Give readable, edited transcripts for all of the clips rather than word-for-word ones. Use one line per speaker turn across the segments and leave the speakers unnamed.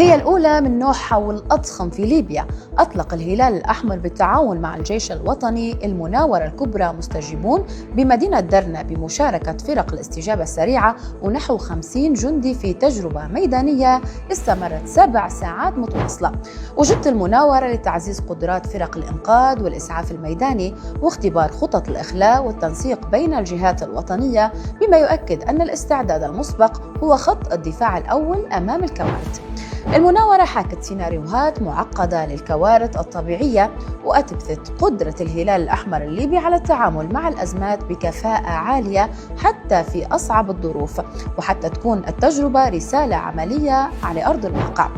هي الأولى من نوعها والأضخم في ليبيا. أطلق الهلال الأحمر بالتعاون مع الجيش الوطني المناورة الكبرى مستجيبون بمدينة درنا بمشاركة فرق الاستجابة السريعة ونحو 50 جندي في تجربة ميدانية استمرت 7 ساعات متواصلة. وجدت المناورة لتعزيز قدرات فرق الإنقاذ والإسعاف الميداني واختبار خطط الإخلاء والتنسيق بين الجهات الوطنية، بما يؤكد أن الاستعداد المسبق هو خط الدفاع الأول أمام الكوارث. المناورة حاكت سيناريوهات معقدة للكوارث الطبيعية وأثبتت قدرة الهلال الأحمر الليبي على التعامل مع الأزمات بكفاءة عالية حتى في أصعب الظروف، وحتى تكون التجربة رسالة عملية على أرض الواقع.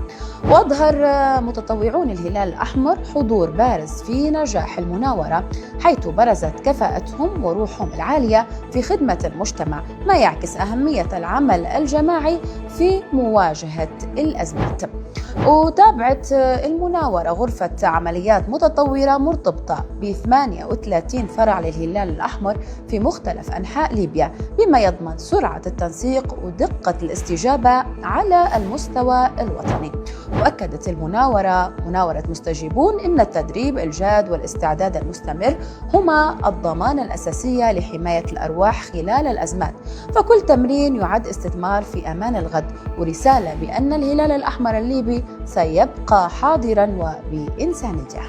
وأظهر متطوعون الهلال الأحمر حضور بارز في نجاح المناورة، حيث برزت كفاءتهم وروحهم العالية في خدمة المجتمع، ما يعكس أهمية العمل الجماعي في مواجهة الأزمات. وتابعت المناورة غرفة عمليات متطورة مرتبطة ب 38 فرع للهلال الأحمر في مختلف أنحاء ليبيا، بما يضمن سرعة التنسيق ودقة الاستجابة على المستوى الوطني. وأكدت مناورة مستجيبون أن التدريب الجاد والاستعداد المستمر هما الضمانة الأساسية لحماية الأرواح خلال الأزمات، فكل تمرين يعد استثمار في أمان الغد ورسالة بأن الهلال الأحمر الليبي سيبقى حاضراً وبإنسانيته.